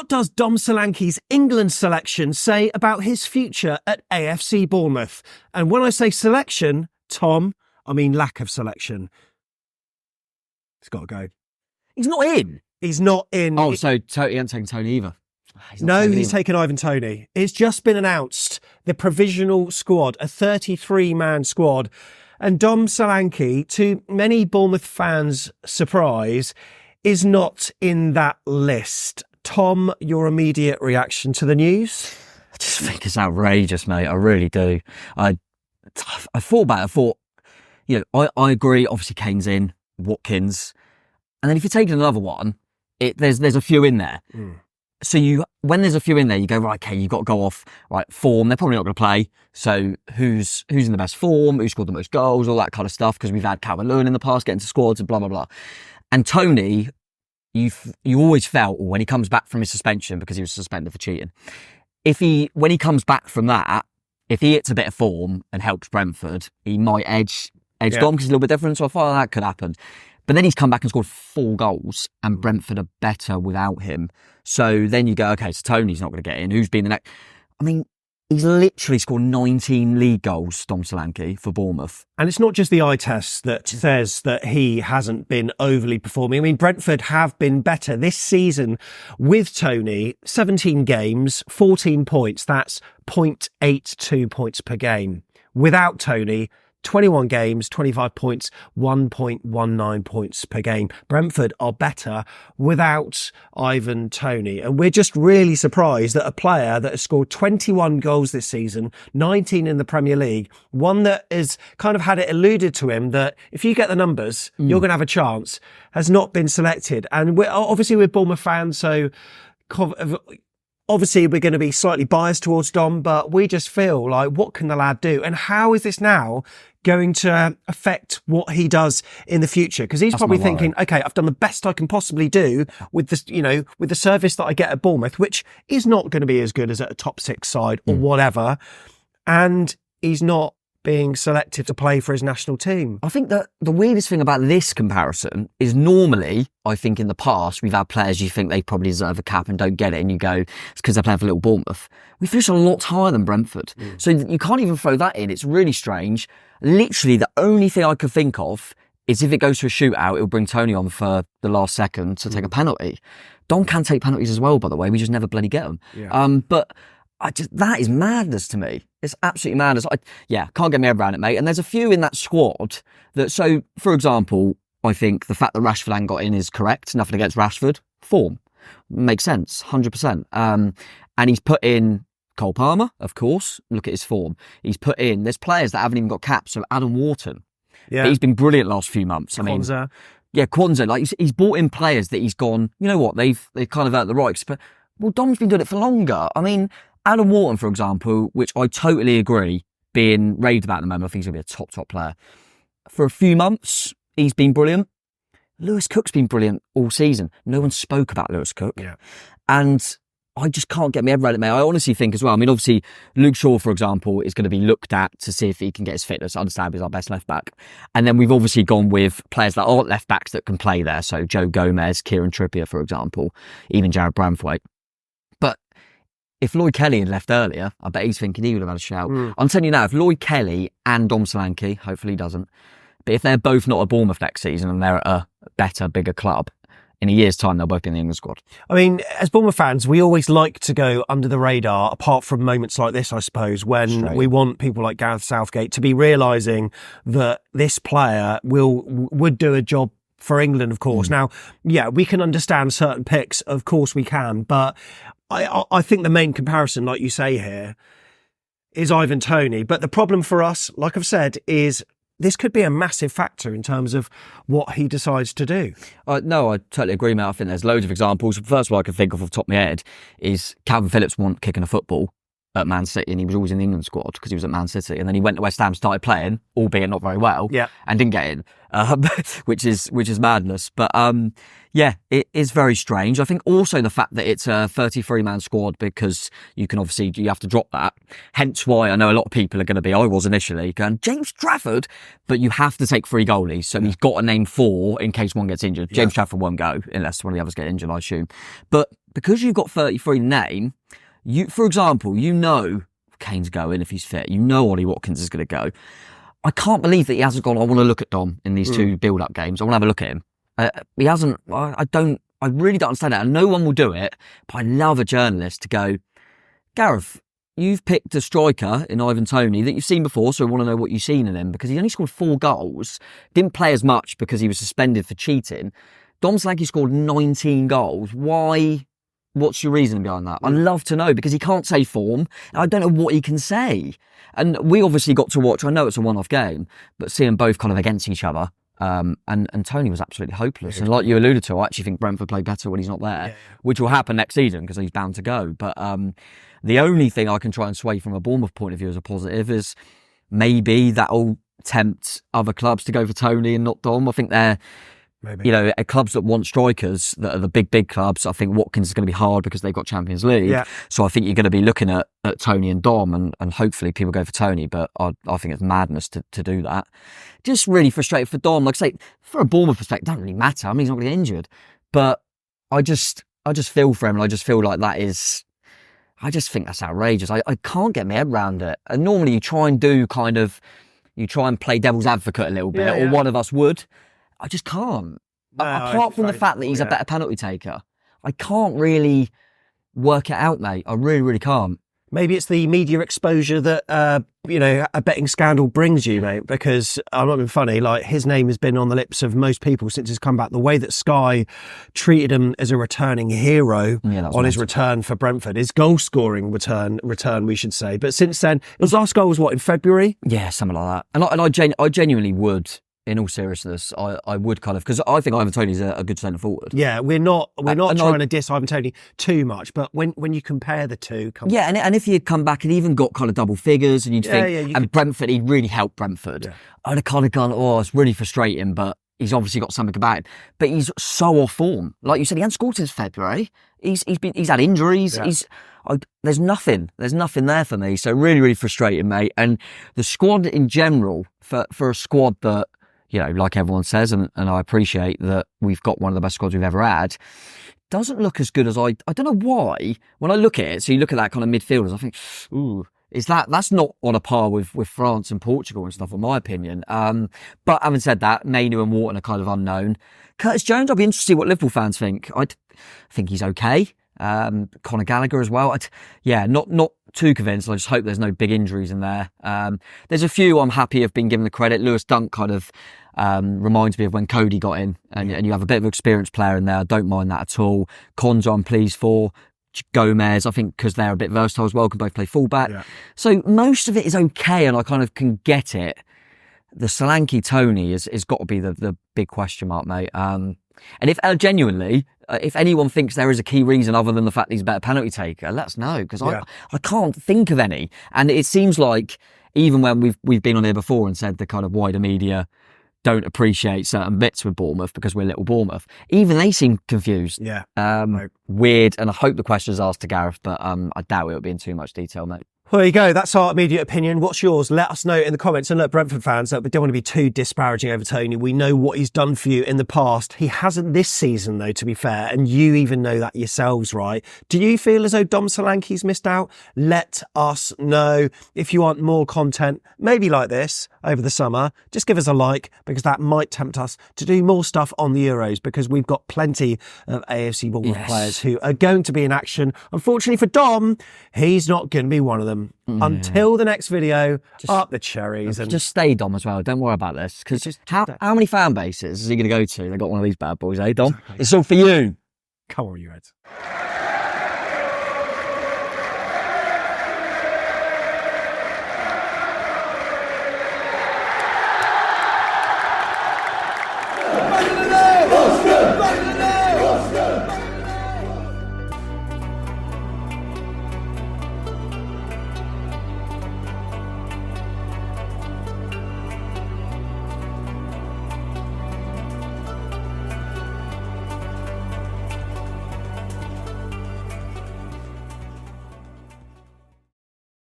what does Dom Solanke's England selection say about his future at AFC Bournemouth? And when I say selection, Tom, I mean lack of selection. He's got to go. He's not in. He's not in. Oh, so he hasn't taken Tony either. He's taken Ivan Toney. It's just been announced, the provisional squad, a 33-man squad. And Dom Solanke, to many Bournemouth fans' surprise, is not in that list. Tom, your immediate reaction to the news? I just think it's outrageous, mate. I really do. I thought about it. I thought, I agree. Obviously, Kane's in, Watkins. And then if you're taking another one, there's a few in there. Mm. So when there's a few in there, you go, right, okay, you've got to go off, right, form. They're probably not going to play. So who's in the best form? Who scored the most goals? All that kind of stuff. Because we've had Calvert-Lewin in the past getting to squads and blah, blah, blah. And Tony, you always felt when he comes back from his suspension, because he was suspended for cheating, when he comes back from that, if he hits a bit of form and helps Brentford, he might edge Dom because he's a little bit different. So I thought that could happen. But then he's come back and scored 4 goals and Brentford are better without him. So then you go, okay, so Tony's not going to get in. Who's been the next? I mean, he's literally scored 19 league goals, Dom Solanke, for Bournemouth. And it's not just the eye test that says that he hasn't been overly performing. I mean, Brentford have been better this season with Tony. 17 games, 14 points. That's 0.82 points per game. Without Tony, 21 games, 25 points, 1.19 points per game. Brentford are better without Ivan Toney. And we're just really surprised that a player that has scored 21 goals this season, 19 in the Premier League, one that has kind of had it alluded to him that if you get the numbers, you're going to have a chance, has not been selected. And we're obviously we're Bournemouth fans, so obviously we're going to be slightly biased towards Dom, but we just feel like, what can the lad do? And how is this now going to affect what he does in the future? Because he's probably thinking, okay, I've done the best I can possibly do with this, with the service that I get at Bournemouth, which is not going to be as good as at a top 6 side or whatever. And he's not being selected to play for his national team. I think that the weirdest thing about this comparison is normally, I think in the past, we've had players you think they probably deserve a cap and don't get it, and you go, it's because they're playing for Little Bournemouth. We finished a lot higher than Brentford. So you can't even throw that in. It's really strange. Literally, the only thing I could think of is if it goes to a shootout, it'll bring Tony on for the last second to take a penalty. Dom can take penalties as well, by the way. We just never bloody get them. Yeah. But that is madness to me. It's absolutely madness. Can't get my head around it, mate. And there's a few in that squad that, so for example, I think the fact that Rashford ain't got in is correct. Nothing against Rashford. Form. Makes sense. 100%. And he's put in Cole Palmer, of course. Look at his form. He's put in, there's players that haven't even got caps. So Adam Wharton. Yeah. But he's been brilliant last few months. Kwanzaa. Kwanzaa. Like he's brought in players that he's gone, you know what, they've kind of earned the rights. But, well, Dom's been doing it for longer. I mean, Adam Wharton, for example, which I totally agree, being raved about at the moment, I think he's going to be a top player. For a few months, he's been brilliant. Lewis Cook's been brilliant all season. No one spoke about Lewis Cook. Yeah. And I just can't get my head around it, mate. I honestly think as well, I mean, obviously, Luke Shaw, for example, is going to be looked at to see if he can get his fitness. I understand he's our best left back. And then we've obviously gone with players that aren't left backs that can play there. So Joe Gomez, Kieran Trippier, for example, even Jared Branthwaite. But if Lloyd Kelly had left earlier, I bet he's thinking he would have had a shout. I'm telling you now, if Lloyd Kelly and Dom Solanke, hopefully he doesn't, but if they're both not at Bournemouth next season and they're at a better, bigger club, in a year's time, they'll both be in the England squad. I mean, as Bournemouth fans, we always like to go under the radar, apart from moments like this, I suppose, when we want people like Gareth Southgate to be realising that this player would do a job for England, of course. Now, we can understand certain picks, of course we can, but I think the main comparison, like you say here, is Ivan Toney. But the problem for us, like I've said, is this could be a massive factor in terms of what he decides to do. No, I totally agree, mate. I think there's loads of examples. First one I can think of off the top of my head is Calvin Phillips kicking a football. at Man City, and he was always in the England squad because he was at Man City, and then he went to West Ham, started playing, albeit not very well, and didn't get in, which is madness. But yeah, it is very strange. I think also the fact that it's a 33-man squad, because you have to drop that. Hence why I know a lot of people are going to be, I was initially going, James Trafford, but you have to take 3 goalies, so he's got to name 4 in case one gets injured. James Trafford won't go unless one of the others get injured, I assume. But because you've got 33 to name, for example, you know Kane's going if he's fit. You know Ollie Watkins is going to go. I can't believe that he hasn't gone, I want to look at Dom in these 2 build-up games. I want to have a look at him. He hasn't, I really don't understand that. And no one will do it, but I love a journalist to go, Gareth, you've picked a striker in Ivan Toney that you've seen before, so I want to know what you've seen in him, because he only scored 4 goals, didn't play as much because he was suspended for cheating. Dom Solanke scored 19 goals. Why? What's your reason behind that? I'd love to know, because he can't say form. I don't know what he can say. And we obviously got to watch, I know it's a one-off game, but seeing both kind of against each other, and Toney was absolutely hopeless. And like you alluded to, I actually think Brentford play better when he's not there, which will happen next season because he's bound to go. But the only thing I can try and sway from a Bournemouth point of view as a positive is maybe that'll tempt other clubs to go for Toney and not Dom. I think they're, clubs that want strikers, that are the big clubs. I think Watkins is going to be hard because they've got Champions League. Yeah. So I think you're going to be looking at Toney and Dom, and hopefully people go for Toney, but I think it's madness to do that. Just really frustrated for Dom. Like I say, for a Bournemouth perspective, it doesn't really matter. I mean, he's not going to get injured. But I just feel for him, and I just feel like I just think that's outrageous. I can't get my head around it. And normally you try and play devil's advocate a little bit, or one of us would. I just can't. No, apart from the fact that he's a better penalty taker, I can't really work it out, mate. I really, really can't. Maybe it's the media exposure that, a betting scandal brings you, mate, because I'm not being funny, like, his name has been on the lips of most people since he's come back. The way that Sky treated him as a returning hero on his return for Brentford, his goal-scoring return, we should say. But since then, his last goal was what, in February? Yeah, something like that. And I genuinely would, in all seriousness, I would kind of, because I think Ivan Toney's a good centre forward. Yeah, we're not trying to diss Ivan Toney too much, but when you compare the two, and if he had come back and even got kind of double figures, and you'd think, Brentford, he'd really helped Brentford. Yeah. I'd have kind of gone, it's really frustrating, but he's obviously got something about it. But he's so off form. Like you said, he hasn't scored since February. He's had injuries. Yeah. There's nothing there for me. So really, really frustrating, mate. And the squad in general, for a squad that, like everyone says, and I appreciate that we've got one of the best squads we've ever had, doesn't look as good as I don't know why. When I look at it, so you look at that kind of midfielders, I think, that's not on a par with France and Portugal and stuff, in my opinion. But having said that, Mainu and Wharton are kind of unknown. Curtis Jones, I'll be interested to see what Liverpool fans think. I think he's okay. Conor Gallagher as well. Not too convinced. I just hope there's no big injuries in there. There's a few I'm happy have been given the credit. Lewis Dunk kind of reminds me of when Cody got in, and you have a bit of an experienced player in there. I don't mind that at all. Konza I'm pleased for. Gomez, I think, because they're a bit versatile as well, can both play fullback. Yeah. So most of it is okay, and I kind of can get it. The Solanke Toney is got to be the big question mark, mate. And if genuinely, if anyone thinks there is a key reason other than the fact that he's a better penalty taker, let us know, because I can't think of any. And it seems like even when we've been on here before and said the kind of wider media don't appreciate certain bits with Bournemouth because we're little Bournemouth, even they seem confused. Yeah. Weird. And I hope the question is asked to Gareth, but I doubt it'll be in too much detail, mate. Well, there you go. That's our immediate opinion. What's yours? Let us know in the comments. And look, Brentford fans, we don't want to be too disparaging over Toney. We know what he's done for you in the past. He hasn't this season, though, to be fair. And you even know that yourselves, right? Do you feel as though Dom Solanke's missed out? Let us know. If you want more content, maybe like this over the summer, just give us a like, because that might tempt us to do more stuff on the Euros, because we've got plenty of AFC Bournemouth players who are going to be in action. Unfortunately for Dom, he's not going to be one of them. Until the next video, up the cherries. And just stay Dom as well. Don't worry about this. Because how many fan bases is he going to go to? They got one of these bad boys, eh, Dom? It's all for you. Come on, you Reds.